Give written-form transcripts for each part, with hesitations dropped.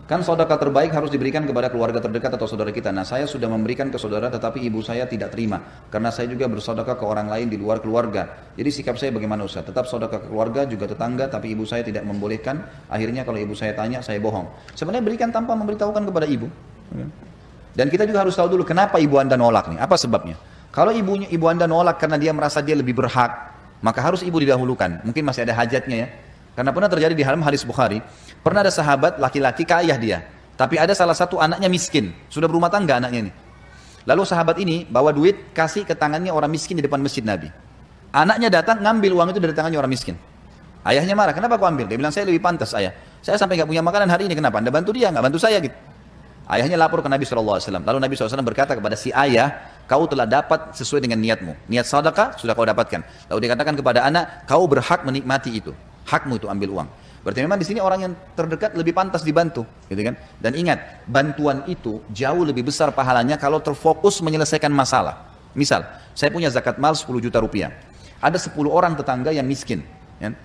Kan sedekah terbaik harus diberikan kepada keluarga terdekat atau saudara kita. Nah, saya sudah memberikan ke saudara tetapi ibu saya tidak terima. Karena saya juga bersedekah ke orang lain di luar keluarga. Jadi sikap saya bagaimana Ustaz? Tetap sedekah ke keluarga juga tetangga tapi ibu saya tidak membolehkan. Akhirnya kalau ibu saya tanya saya bohong. Sebenarnya berikan tanpa memberitahukan kepada ibu. Dan kita juga harus tahu dulu kenapa ibu Anda nolak nih. Apa sebabnya? Kalau ibu Anda nolak karena dia merasa dia lebih berhak, maka harus ibu didahulukan. Mungkin masih ada hajatnya ya. Karena pernah terjadi di dalam hadis Bukhari, pernah ada sahabat laki-laki kaya dia, tapi ada salah satu anaknya miskin, sudah berumah tangga anaknya ini. Lalu sahabat ini bawa duit, kasih ke tangannya orang miskin di depan masjid Nabi. Anaknya datang ngambil uang itu dari tangannya orang miskin. Ayahnya marah, kenapa kau ambil? Dia bilang, saya lebih pantas ayah. Saya sampai nggak punya makanan hari ini, kenapa? Anda bantu dia, nggak bantu saya gitu. Ayahnya lapor ke Nabi SAW. Lalu Nabi SAW berkata kepada si ayah, kau telah dapat sesuai dengan niatmu. Niat sedekah sudah kau dapatkan. Lalu dikatakan kepada anak, kau berhak menikmati itu. Hakmu itu ambil uang. Berarti memang di sini orang yang terdekat lebih pantas dibantu, gitu kan? Dan ingat, bantuan itu jauh lebih besar pahalanya kalau terfokus menyelesaikan masalah. Misal, saya punya zakat mal 10 juta rupiah. Ada 10 orang tetangga yang miskin, ya?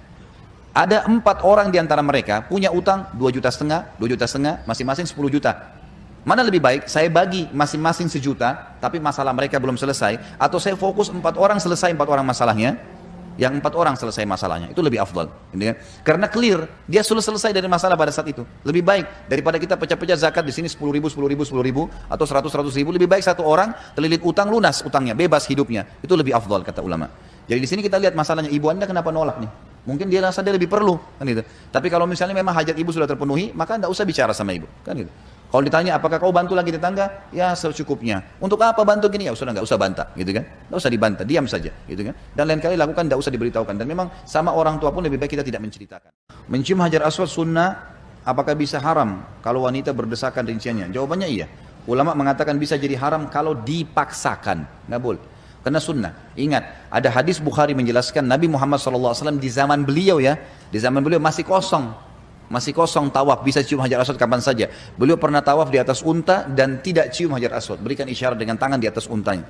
Ada 4 orang di antara mereka punya utang 2,5 juta, 2,5 juta, masing-masing 10 juta. Mana lebih baik? Saya bagi masing-masing 1 juta, tapi masalah mereka belum selesai, atau saya fokus 4 orang selesai 4 orang masalahnya, yang 4 orang selesai masalahnya, itu lebih afdal, gitu kan? Karena clear, dia sudah selesai dari masalah pada saat itu. Lebih baik daripada kita pecah-pecah zakat di sini 10.000, 10.000, 10.000 atau 100.000, lebih baik satu orang terlilit utang lunas utangnya, bebas hidupnya. Itu lebih afdal kata ulama. Jadi di sini kita lihat masalahnya, ibu Anda kenapa nolak nih? Mungkin dia rasa dia lebih perlu, kan gitu. Tapi kalau misalnya memang hajat ibu sudah terpenuhi, maka Anda usah bicara sama ibu, kan gitu. Kalau ditanya apakah kau bantu lagi tetangga, ya secukupnya. Untuk apa bantu gini? Ya sudah, nggak usah bantah, gitu kan? Nggak usah dibantah, diam saja, gitu kan? Dan lain kali lakukan, nggak usah diberitahukan. Dan memang sama orang tua pun lebih baik kita tidak menceritakan. Mencium hajar aswad sunnah, apakah bisa haram kalau wanita berdesakan rinciannya? Jawabannya iya. Ulama mengatakan bisa jadi haram kalau dipaksakan, nggak boleh. Karena sunnah. Ingat, ada hadis Bukhari menjelaskan Nabi Muhammad SAW di zaman beliau ya, di zaman beliau masih kosong tawaf, bisa cium hajar aswad kapan saja. Beliau pernah tawaf di atas unta dan tidak cium hajar aswad, berikan isyarat dengan tangan di atas untanya.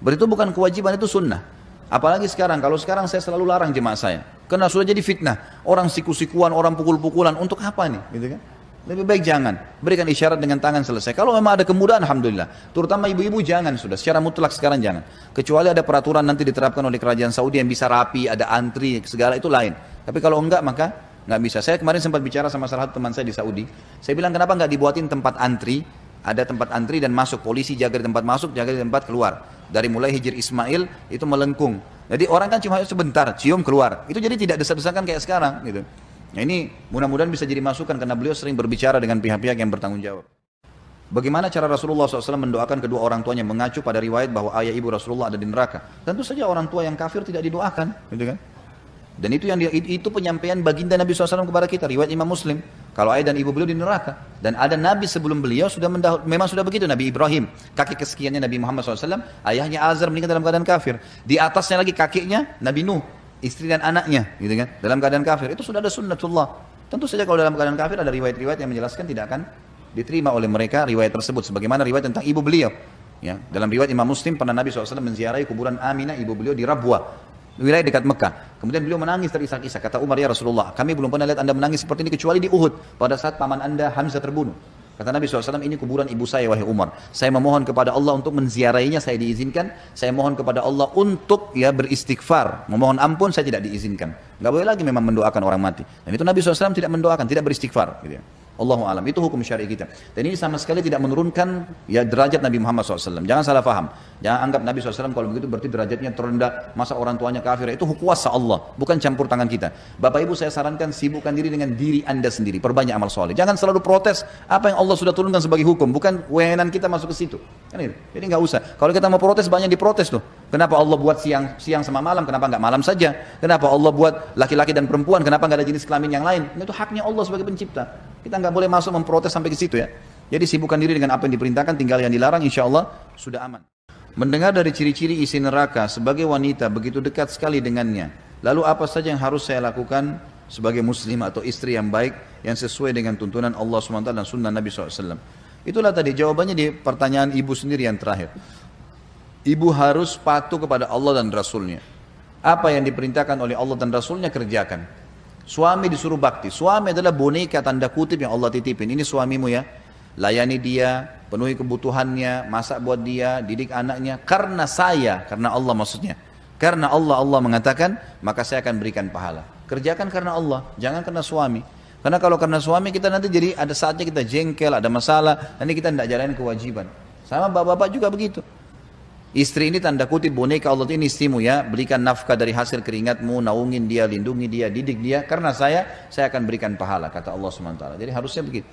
Berarti bukan kewajiban, itu sunnah. Apalagi sekarang, kalau sekarang saya selalu larang jemaah saya, karena sudah jadi fitnah, orang siku-sikuan, orang pukul-pukulan, untuk apa nih, gitu kan? Lebih baik jangan, berikan isyarat dengan tangan selesai. Kalau memang ada kemudahan, alhamdulillah. Terutama ibu-ibu jangan, sudah secara mutlak sekarang jangan. Kecuali ada peraturan nanti diterapkan oleh kerajaan Saudi yang bisa rapi, ada antri segala, itu lain. Tapi kalau enggak maka nggak bisa. Saya kemarin sempat bicara sama salah satu teman saya di Saudi. Saya bilang kenapa nggak dibuatin tempat antri, ada tempat antri dan masuk, polisi jaga di tempat masuk, jaga di tempat keluar. Dari mulai Hijr Ismail itu melengkung. Jadi orang kan cuma sebentar cium keluar. Itu jadi tidak desak-desakan kayak sekarang gitu. Nah ini mudah-mudahan bisa jadi masukan karena beliau sering berbicara dengan pihak-pihak yang bertanggung jawab. Bagaimana cara Rasulullah SAW mendoakan kedua orang tuanya, mengacu pada riwayat bahwa ayah ibu Rasulullah ada di neraka? Tentu saja orang tua yang kafir tidak didoakan, gitu kan? Dan itu penyampaian baginda Nabi SAW kepada kita, riwayat Imam Muslim. Kalau ayah dan ibu beliau di neraka. Dan ada Nabi sebelum beliau memang sudah begitu. Nabi Ibrahim, kakek kesekiannya Nabi Muhammad SAW, ayahnya Azar meninggal dalam keadaan kafir. Di atasnya lagi kakeknya Nabi Nuh, istri dan anaknya, gitu kan, dalam keadaan kafir. Itu sudah ada sunnatullah. Tentu saja kalau dalam keadaan kafir ada riwayat-riwayat yang menjelaskan tidak akan diterima oleh mereka riwayat tersebut. Sebagaimana riwayat tentang ibu beliau. Ya, dalam riwayat Imam Muslim pernah Nabi SAW menziarahi kuburan Aminah ibu beliau di Rabwa, wilayah dekat Mekah. Kemudian beliau menangis terisak-isak. Kata Umar, ya Rasulullah, kami belum pernah lihat anda menangis seperti ini kecuali di Uhud pada saat paman anda Hamzah terbunuh. Kata Nabi SAW, ini kuburan ibu saya wahai Umar. Saya memohon kepada Allah untuk menziarahinya, saya diizinkan. Saya mohon kepada Allah untuk ya beristighfar, memohon ampun, saya tidak diizinkan. Gak boleh lagi memang mendoakan orang mati. Dan itu Nabi SAW tidak mendoakan, tidak beristighfar, gitu ya. Allahu alam, itu hukum syar'i kita. Dan ini sama sekali tidak menurunkan ya derajat Nabi Muhammad SAW. Jangan salah faham. Jangan anggap Nabi SAW kalau begitu berarti derajatnya terendah. Masa orang tuanya kafir, itu kuasa Allah, bukan campur tangan kita. Bapak ibu saya sarankan sibukkan diri dengan diri anda sendiri. Perbanyak amal soleh. Jangan selalu protes apa yang Allah sudah turunkan sebagai hukum. Bukan wewenang kita masuk ke situ. Kan itu. Jadi nggak usah. Kalau kita mau protes, banyak diprotes tuh. Kenapa Allah buat siang sama malam? Kenapa nggak malam saja? Kenapa Allah buat laki-laki dan perempuan? Kenapa nggak ada jenis kelamin yang lain? Itu haknya Allah sebagai pencipta. Kita nggak boleh masuk memprotes sampai ke situ ya. Jadi sibukkan diri dengan apa yang diperintahkan, tinggal yang dilarang, insya Allah sudah aman. Mendengar dari ciri-ciri isi neraka sebagai wanita begitu dekat sekali dengannya. Lalu apa saja yang harus saya lakukan sebagai muslim atau istri yang baik yang sesuai dengan tuntunan Allah SWT dan sunnah Nabi SAW? Itulah tadi jawabannya di pertanyaan ibu sendiri yang terakhir. Ibu harus patuh kepada Allah dan Rasulnya. Apa yang diperintahkan oleh Allah dan Rasulnya kerjakan. Suami disuruh bakti. Suami adalah boneka tanda kutip yang Allah titipin. Ini suamimu ya. Layani dia, penuhi kebutuhannya, masak buat dia, didik anaknya. Karena saya, karena Allah maksudnya. Karena Allah mengatakan, maka saya akan berikan pahala. Kerjakan karena Allah, jangan karena suami. Karena kalau karena suami kita nanti jadi ada saatnya kita jengkel, ada masalah, nanti kita tidak jalanin kewajiban. Sama bapak-bapak juga begitu. Istri ini tanda kutip boneka Allah, ini istrimu ya, berikan nafkah dari hasil keringatmu, naungin dia, lindungi dia, didik dia. Karena saya akan berikan pahala, kata Allah SWT. Jadi harusnya begitu.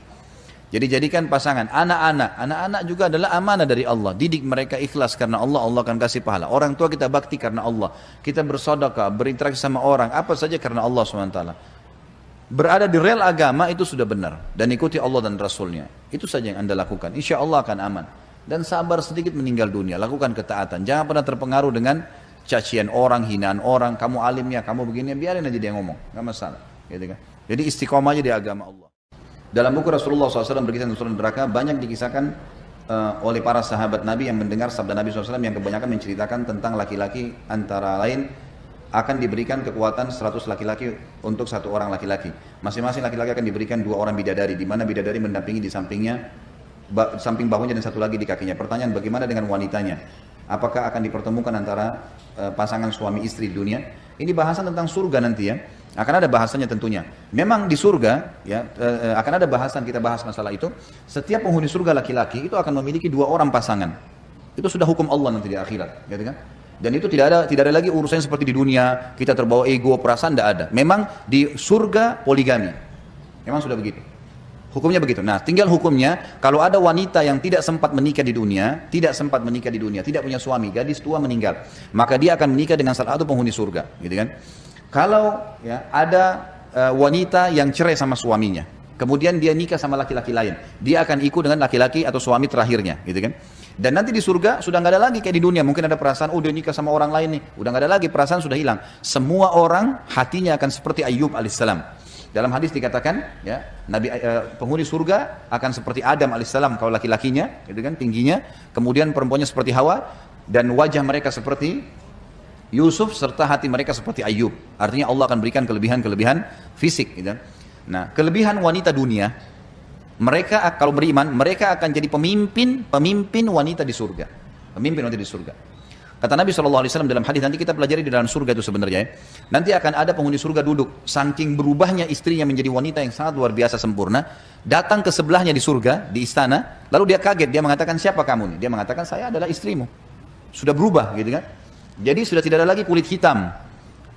Jadi jadikan pasangan, anak-anak juga adalah amanah dari Allah. Didik mereka ikhlas karena Allah akan kasih pahala. Orang tua kita bakti karena Allah. Kita bersedekah, berinteraksi sama orang, apa saja karena Allah SWT. Berada di rel agama itu sudah benar. Dan ikuti Allah dan Rasulnya. Itu saja yang Anda lakukan. Insya Allah akan aman. Dan sabar sedikit meninggal dunia. Lakukan ketaatan. Jangan pernah terpengaruh dengan cacian orang, hinaan orang. Kamu alimnya, kamu begini, biarin aja dia ngomong. Gak masalah. Gitu kan? Jadi istiqomah aja di agama Allah. Dalam buku Rasulullah SAW berkisah tentang surga neraka banyak dikisahkan oleh para sahabat Nabi yang mendengar sabda Nabi SAW yang kebanyakan menceritakan tentang laki-laki antara lain akan diberikan kekuatan 100 laki-laki untuk satu orang laki-laki. Masing-masing laki-laki akan diberikan 2 orang bidadari, di mana bidadari mendampingi di sampingnya, samping bahunya dan satu lagi di kakinya. Pertanyaan, bagaimana dengan wanitanya? Apakah akan dipertemukan antara pasangan suami istri di dunia? Ini bahasan tentang surga nanti ya. Akan ada bahasanya tentunya. Memang di surga ya akan ada bahasan, kita bahas masalah itu. Setiap penghuni surga laki-laki itu akan memiliki 2 orang pasangan. Itu sudah hukum Allah nanti di akhirat, gitu kan? Dan itu tidak ada lagi urusan seperti di dunia, kita terbawa ego, perasaan, tidak ada. Memang di surga poligami. Memang sudah begitu. Hukumnya begitu. Nah, tinggal hukumnya kalau ada wanita yang tidak sempat menikah di dunia, tidak punya suami, gadis tua meninggal, maka dia akan menikah dengan salah satu penghuni surga, gitu kan? Kalau ya ada wanita yang cerai sama suaminya, kemudian dia nikah sama laki-laki lain, dia akan ikut dengan laki-laki atau suami terakhirnya, gitu kan? Dan nanti di surga sudah nggak ada lagi kayak di dunia, mungkin ada perasaan, oh dia nikah sama orang lain nih, udah nggak ada lagi, perasaan sudah hilang. Semua orang hatinya akan seperti Ayub alaihissalam. Dalam hadis dikatakan, ya penghuni surga akan seperti Adam alaihissalam kalau laki-lakinya, gitu kan, tingginya, kemudian perempuannya seperti Hawa, dan wajah mereka seperti Yusuf, serta hati mereka seperti Ayub. Artinya Allah akan berikan kelebihan-kelebihan fisik, gitu. Nah, kelebihan wanita dunia, mereka kalau beriman, mereka akan jadi pemimpin wanita di surga. Pemimpin wanita di surga. Kata Nabi SAW dalam hadis, nanti kita pelajari di dalam surga itu sebenarnya ya. Nanti akan ada penghuni surga duduk, saking berubahnya istrinya menjadi wanita yang sangat luar biasa sempurna, datang ke sebelahnya di surga, di istana, lalu dia kaget, dia mengatakan, siapa kamu nih? Dia mengatakan, saya adalah istrimu. Sudah berubah, gitu kan? Jadi sudah tidak ada lagi kulit hitam,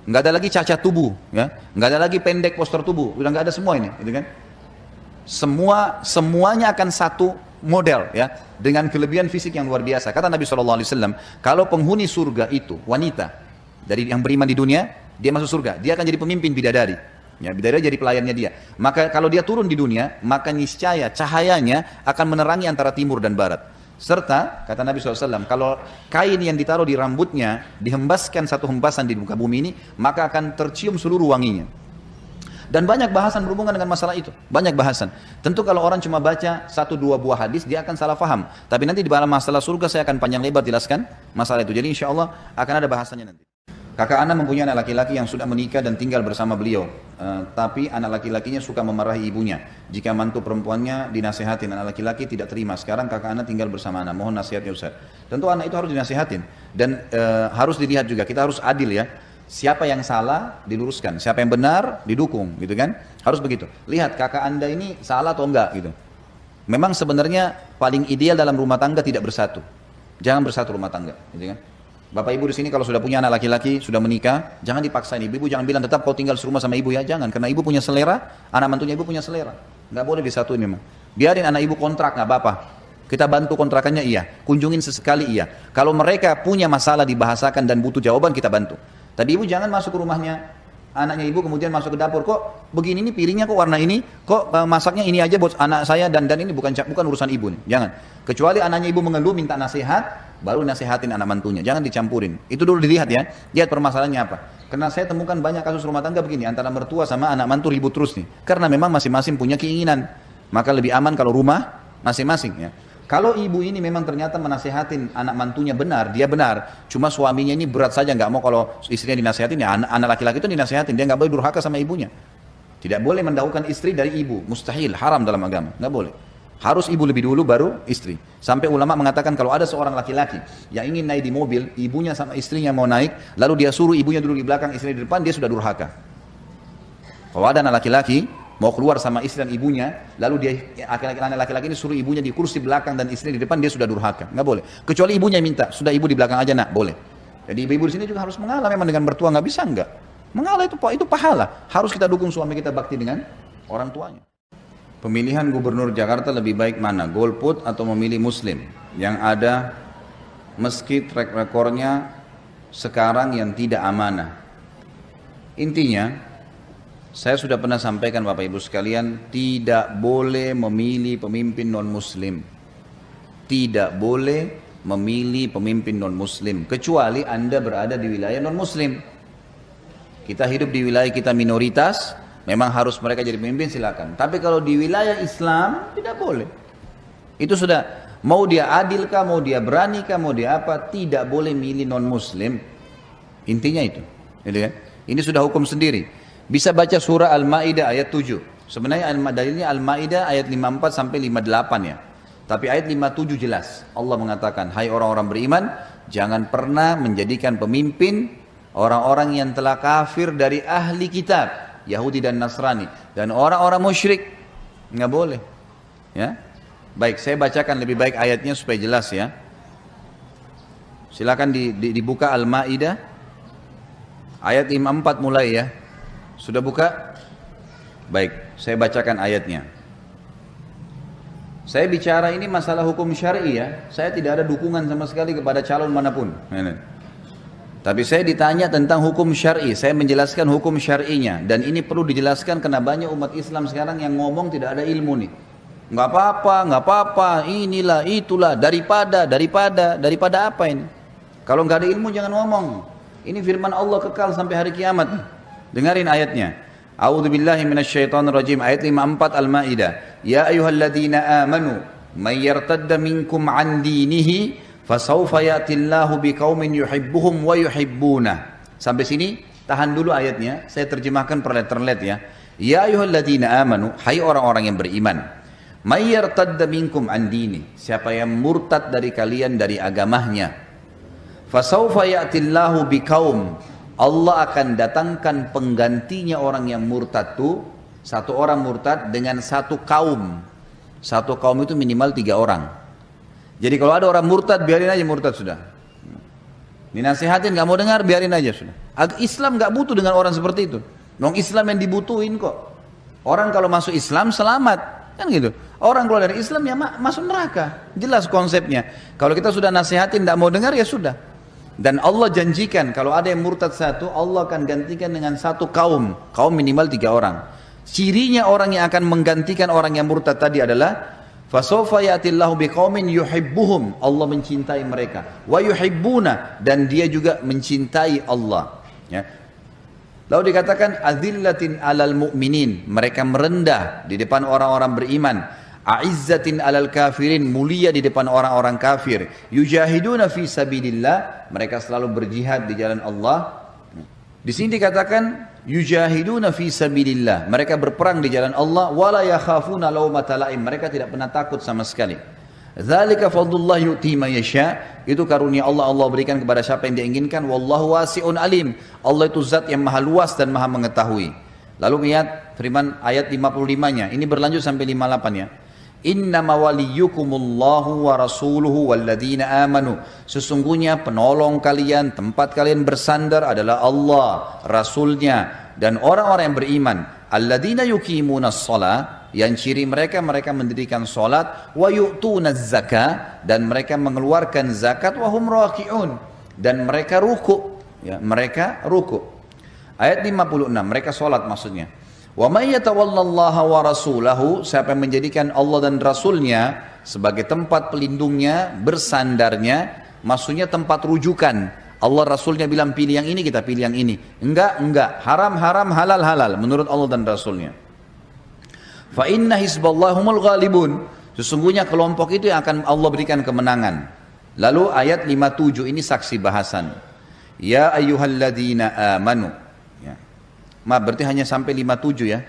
nggak ada lagi cacat tubuh, ya, nggak ada lagi pendek postur tubuh, udah nggak ada semua ini, gitu kan? Semuanya akan satu model, ya, dengan kelebihan fisik yang luar biasa. Kata Nabi SAW, kalau penghuni surga itu wanita dari yang beriman di dunia, dia masuk surga, dia akan jadi pemimpin bidadari. Ya, bidadari jadi pelayannya dia. Maka kalau dia turun di dunia, maka niscaya cahayanya akan menerangi antara timur dan barat. Serta, kata Nabi SAW, kalau kain yang ditaruh di rambutnya dihembaskan satu hembasan di muka bumi ini, maka akan tercium seluruh wanginya. Dan banyak bahasan berhubungan dengan masalah itu. Banyak bahasan. Tentu kalau orang cuma baca 1-2 buah hadis, dia akan salah faham. Tapi nanti di dalam masalah surga saya akan panjang lebar jelaskan masalah itu. Jadi insya Allah akan ada bahasannya nanti. Kakak Ana mempunyai anak laki-laki yang sudah menikah dan tinggal bersama beliau. Tapi anak laki-lakinya suka memarahi ibunya. Jika mantu perempuannya dinasehatin, anak laki-laki tidak terima. Sekarang kakak Ana tinggal bersama Ana. Mohon nasihatnya Ustaz. Tentu anak itu harus dinasehatin. Dan harus dilihat juga, kita harus adil ya. Siapa yang salah diluruskan, siapa yang benar didukung, gitu kan? Harus begitu. Lihat kakak Anda ini salah atau enggak gitu. Memang sebenarnya paling ideal dalam rumah tangga tidak bersatu. Jangan bersatu rumah tangga, gitu kan? Bapak ibu di sini kalau sudah punya anak laki-laki, sudah menikah, jangan dipaksain. Ibu jangan bilang tetap kau tinggal serumah sama ibu ya, jangan. Karena ibu punya selera, anak mantunya ibu punya selera. Nggak boleh disatuin memang. Biarin anak ibu kontrak, nggak apa-apa. Kita bantu kontrakannya iya, kunjungin sesekali iya. Kalau mereka punya masalah dibahasakan dan butuh jawaban, kita bantu. Tadi ibu jangan masuk ke rumahnya anaknya ibu, kemudian masuk ke dapur, kok begini nih piringnya, kok warna ini, kok masaknya ini aja buat anak saya, dan ini bukan urusan ibu nih. Jangan. Kecuali anaknya ibu mengeluh minta nasihat, baru nasihatin anak mantunya. Jangan dicampurin. Itu dulu dilihat ya. Lihat permasalahannya apa. Karena saya temukan banyak kasus rumah tangga begini, antara mertua sama anak mantu ribut terus nih. Karena memang masing-masing punya keinginan. Maka lebih aman kalau rumah masing-masing ya. Kalau ibu ini memang ternyata menasihatin anak mantunya benar, dia benar. Cuma suaminya ini berat saja, nggak mau kalau istrinya dinasihatin, ya anak laki-laki itu dinasihatin, dia nggak boleh durhaka sama ibunya. Tidak boleh mendahulukan istri dari ibu, mustahil, haram dalam agama, nggak boleh. Harus ibu lebih dulu baru istri. Sampai ulama mengatakan kalau ada seorang laki-laki yang ingin naik di mobil, ibunya sama istrinya mau naik, lalu dia suruh ibunya duduk di belakang, istrinya di depan, dia sudah durhaka. Kalau ada anak laki-laki mau keluar sama istri dan ibunya, lalu dia anak laki-laki ini suruh ibunya di kursi belakang dan istrinya di depan, dia sudah durhaka, nggak boleh. Kecuali ibunya minta, sudah ibu di belakang aja nak, boleh. Jadi ibu-ibu di sini juga harus mengalah, memang dengan bertua nggak bisa nggak. Mengalah itu pahala. Harus kita dukung suami kita bakti dengan orang tuanya. Pemilihan gubernur Jakarta lebih baik mana? Golput atau memilih Muslim? Yang ada meski track recordnya sekarang yang tidak amanah. Intinya, saya sudah pernah sampaikan Bapak Ibu sekalian, tidak boleh memilih pemimpin non-Muslim. Tidak boleh memilih pemimpin non-Muslim. Kecuali Anda berada di wilayah non-Muslim. Kita hidup di wilayah kita minoritas, memang harus mereka jadi pemimpin silakan. Tapi kalau di wilayah Islam tidak boleh. Itu sudah, mau dia adil kah, mau dia berani kah, mau dia apa, tidak boleh milih non muslim. Intinya itu, gitu kan? Ini sudah hukum sendiri. Bisa baca surah Al-Maidah ayat 7. Sebenarnya dalilnya Al-Maidah ayat 54 sampai 58 ya. Tapi ayat 57 jelas. Allah mengatakan, hai orang-orang beriman, jangan pernah menjadikan pemimpin orang-orang yang telah kafir dari ahli kitab, Yahudi dan Nasrani, dan orang-orang musyrik. Nggak boleh. Ya, baik, saya bacakan lebih baik ayatnya supaya jelas ya. Silakan dibuka Al-Maidah ayat 54 mulai ya. Sudah buka? Baik, saya bacakan ayatnya. Saya bicara ini masalah hukum syar'i ya. Saya tidak ada dukungan sama sekali kepada calon manapun. Tapi saya ditanya tentang hukum syar'i, saya menjelaskan hukum syar'inya, dan ini perlu dijelaskan karena banyak umat Islam sekarang yang ngomong tidak ada ilmu nih. Nggak apa-apa, inilah, itulah, daripada apa ini? Kalau nggak ada ilmu jangan ngomong. Ini firman Allah kekal sampai hari kiamat. Dengarin ayatnya. A'udzubillahi minasyaitonirrajim, ayat 54 Al-Maidah. Ya ayyuhalladzina amanu may yartadda minkum an dinihi fasawfa ya'tillahu biqaumin yuhibbuhum wa yuhibbuna. Sampai sini tahan dulu ayatnya, saya terjemahkan perlet-perlet ya. Ya ayyuhalladzina amanu, hai orang-orang yang beriman, may yartadda minkum an dini, siapa yang murtad dari kalian dari agamanya, fasawfa ya'tillahu biqaum, Allah akan datangkan penggantinya orang yang murtad itu, satu orang murtad dengan satu kaum. Satu kaum itu minimal 3 orang. Jadi kalau ada orang murtad, biarin aja murtad sudah. Dinasihatin, nggak mau dengar, biarin aja sudah. Islam nggak butuh dengan orang seperti itu. Dong Islam yang dibutuhin kok. Orang kalau masuk Islam selamat, kan gitu. Orang keluar dari Islam ya masuk neraka. Jelas konsepnya. Kalau kita sudah nasihatin, nggak mau dengar ya sudah. Dan Allah janjikan kalau ada yang murtad satu, Allah akan gantikan dengan satu kaum. Kaum minimal 3 orang. Cirinya orang yang akan menggantikan orang yang murtad tadi adalah fasawfa ya'tillahu biqaumin yuhibbuhum, Allah mencintai mereka, wa yuhibbuna, dan dia juga mencintai Allah ya. Lalu dikatakan azillatin alal mu'minin, mereka merendah di depan orang-orang beriman, a'izzatin alal kafirin, mulia di depan orang-orang kafir, yujahiduna fi sabilillah, mereka selalu berjihad di jalan Allah. Di sini dikatakan yujahiduna fi sabilillah, mereka berperang di jalan Allah, wala yakhafuna laumata laim, mereka tidak pernah takut sama sekali. Dzalika fadlullah yu'ti man yasha, itu karunia Allah, Allah berikan kepada siapa yang dia inginkan. Wallahu wasi'un alim, Allah itu zat yang maha luas dan maha mengetahui. Lalu lihat firman ayat 55-nya, ini berlanjut sampai 58 ya. Innama waliyukumullahu wa rasuluhu walladzina amanu, sesungguhnya penolong kalian, tempat kalian bersandar adalah Allah, Rasulnya, dan orang-orang yang beriman. Alladzina yuqimunas shalah, yang ciri mereka mendirikan salat, wa yu'tunaz zakah, dan mereka mengeluarkan zakat, wa hum raki'un, dan mereka ruku ya, mereka ruku. Ayat 56, mereka salat maksudnya. Wa may yatawallallaha wa rasulahu, siapa yang menjadikan Allah dan Rasulnya sebagai tempat pelindungnya, bersandarnya, maksudnya tempat rujukan. Allah Rasulnya bilang pilih yang ini, kita pilih yang ini. Enggak, haram, halal, menurut Allah dan Rasulnya. Fa inna hizballahumul ghalibun, sesungguhnya kelompok itu yang akan Allah berikan kemenangan. Lalu ayat 57 ini saksi bahasan. Ya ayyuhalladzina amanu. Maaf, berarti hanya sampai 57 ya.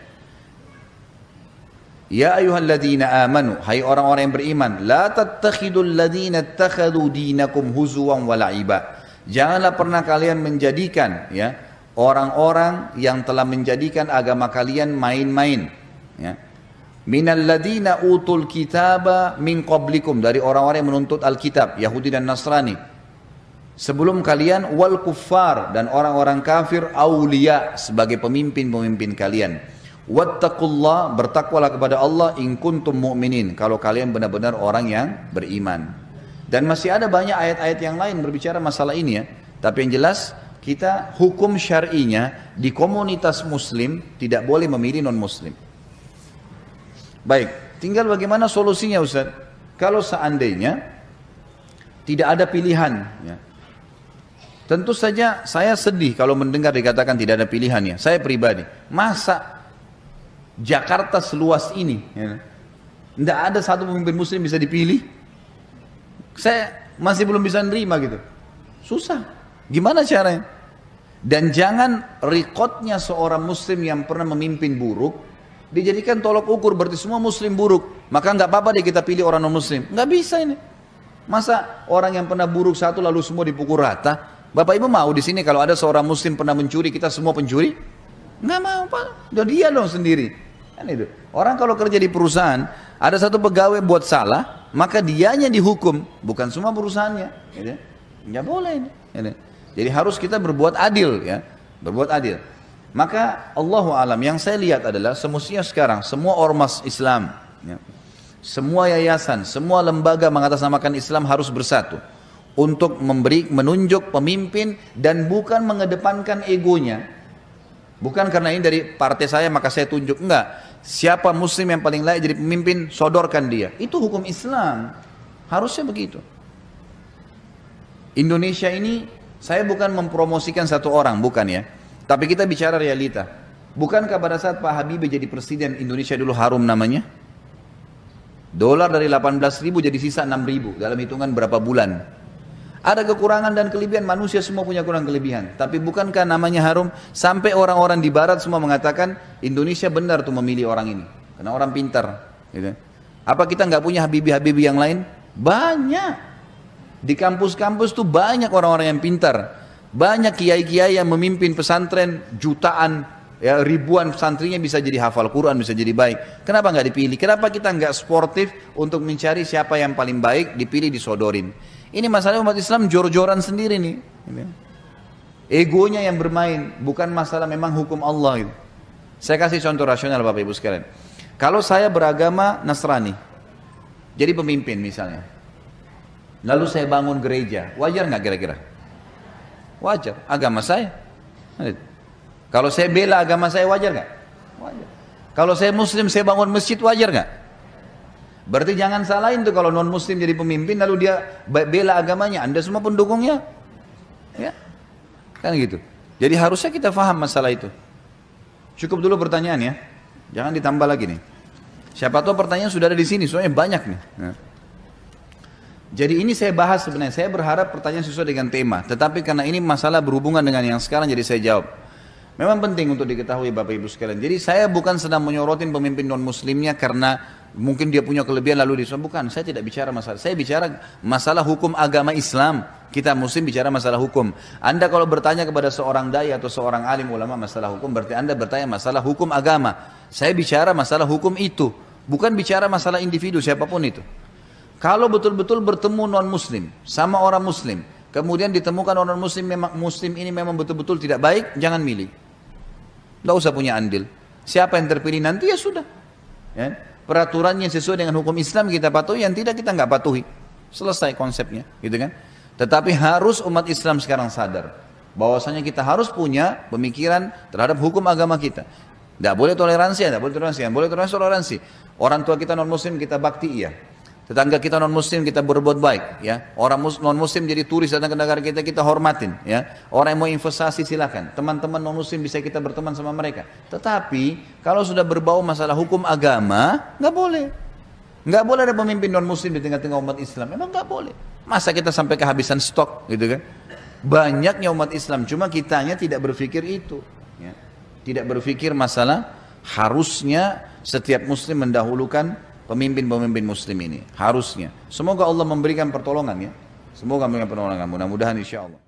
Ya ayyuhalladzina amanu, hai orang-orang yang beriman, la tattakhidul ladzina ittakhadhu dinakum huzuwan wa la'iba. Janganlah pernah kalian menjadikan ya orang-orang yang telah menjadikan agama kalian main-main, ya. Minal ladzina utul kitaba min qablikum, dari orang-orang yang menuntut Alkitab, Yahudi dan Nasrani. Sebelum kalian, wal kuffar, dan orang-orang kafir, aulia, sebagai pemimpin-pemimpin kalian. Wattaqullah, bertakwalah kepada Allah, in kuntum mu'minin, kalau kalian benar-benar orang yang beriman. Dan masih ada banyak ayat-ayat yang lain berbicara masalah ini ya. Tapi yang jelas kita hukum syar'inya di komunitas muslim tidak boleh memilih non-muslim. Baik, tinggal bagaimana solusinya Ustaz? Kalau seandainya tidak ada pilihan ya. Tentu saja saya sedih kalau mendengar dikatakan tidak ada pilihannya. Saya pribadi, masa Jakarta seluas ini ya, tidak ada satu pemimpin muslim bisa dipilih? Saya masih belum bisa nerima gitu. Susah. Gimana caranya? Dan jangan rekodnya seorang muslim yang pernah memimpin buruk dijadikan tolok ukur, berarti semua muslim buruk. Maka nggak apa-apa deh kita pilih orang non muslim. Nggak bisa ini. Masa orang yang pernah buruk satu lalu semua dipukul rata? Bapak Ibu mau di sini kalau ada seorang muslim pernah mencuri, kita semua pencuri? Nggak mau Pak. Udah dia dong sendiri. Kan itu. Orang kalau kerja di perusahaan, ada satu pegawai buat salah, maka dianya dihukum, bukan semua perusahaannya. Gitu. Nggak boleh ini. Gitu. Jadi harus kita berbuat adil ya, berbuat adil. Maka Allahu alam, yang saya lihat adalah semestinya sekarang semua ormas Islam, ya, semua yayasan, semua lembaga mengatasnamakan Islam harus bersatu untuk menunjuk pemimpin dan bukan mengedepankan egonya. Bukan karena ini dari partai saya maka saya tunjuk, enggak. Siapa muslim yang paling layak jadi pemimpin, sodorkan dia. Itu hukum Islam. Harusnya begitu. Indonesia ini, saya bukan mempromosikan satu orang, bukan ya. Tapi kita bicara realita. Bukankah pada saat Pak Habibie jadi presiden Indonesia dulu harum namanya? Dolar dari 18.000 jadi sisa 6.000 dalam hitungan berapa bulan. Ada kekurangan dan kelebihan, manusia semua punya kurang kelebihan. Tapi bukankah namanya harum? Sampai orang-orang di barat semua mengatakan Indonesia benar tuh memilih orang ini. Karena orang pintar. Gitu. Apa kita nggak punya Habibie-Habibie yang lain? Banyak. Di kampus-kampus tuh banyak orang-orang yang pintar. Banyak kiai-kiai yang memimpin pesantren jutaan, ya, ribuan santrinya bisa jadi hafal Quran, bisa jadi baik. Kenapa nggak dipilih? Kenapa kita nggak sportif untuk mencari siapa yang paling baik, dipilih, disodorin? Ini masalah umat Islam jor-joran sendiri nih. Egonya yang bermain, bukan masalah memang hukum Allah. Gitu. Saya kasih contoh rasional Bapak Ibu sekalian. Kalau saya beragama Nasrani, jadi pemimpin misalnya. Lalu saya bangun gereja, wajar nggak kira-kira? Wajar, agama saya. Kalau saya bela agama saya, wajar nggak? Wajar. Kalau saya muslim, saya bangun masjid, wajar nggak? Berarti jangan salahin tuh kalau non muslim jadi pemimpin lalu dia bela agamanya, Anda semua pendukungnya. Ya. Kan gitu. Jadi harusnya kita paham masalah itu. Cukup dulu pertanyaan ya. Jangan ditambah lagi nih. Siapa tahu pertanyaan sudah ada di sini, soalnya banyak nih. Ya. Jadi ini saya bahas sebenarnya, saya berharap pertanyaan sesuai dengan tema. Tetapi karena ini masalah berhubungan dengan yang sekarang jadi saya jawab. Memang penting untuk diketahui Bapak Ibu sekalian. Jadi saya bukan sedang menyorotin pemimpin non muslimnya karena mungkin dia punya kelebihan lalu bukan. Saya tidak bicara masalah. Saya bicara masalah hukum agama Islam. Kita muslim bicara masalah hukum. Anda kalau bertanya kepada seorang dai atau seorang alim ulama masalah hukum, berarti Anda bertanya masalah hukum agama. Saya bicara masalah hukum itu, bukan bicara masalah individu siapapun itu. Kalau betul-betul bertemu non muslim sama orang muslim, kemudian ditemukan orang muslim ini memang betul-betul tidak baik, jangan milih. Tidak usah punya andil. Siapa yang terpilih nanti ya sudah. Ya. Peraturannya sesuai dengan hukum Islam kita patuhi, yang tidak kita nggak patuhi. Selesai konsepnya, gitu kan? Tetapi harus umat Islam sekarang sadar bahwasanya kita harus punya pemikiran terhadap hukum agama kita. Tidak boleh toleransi, tidak boleh toleransi, tidak boleh toleransi. Orang tua kita non muslim kita bakti iya. Tetangga kita non muslim kita berbuat baik, ya. Orang non muslim jadi turis datang ke negara kita, kita hormatin, ya. Orang yang mau investasi silakan. Teman-teman non muslim bisa kita berteman sama mereka. Tetapi kalau sudah berbau masalah hukum agama, nggak boleh. Nggak boleh ada pemimpin non muslim di tengah-tengah umat Islam. Memang nggak boleh. Masa kita sampai kehabisan stok, gitu kan? Banyaknya umat Islam, cuma kitanya tidak berpikir itu, ya. Tidak berpikir masalah harusnya Setiap muslim mendahulukan pemimpin-pemimpin muslim ini. Harusnya. Semoga Allah memberikan pertolongan ya. Semoga memberikan pertolongan. Mudah-mudahan insya Allah.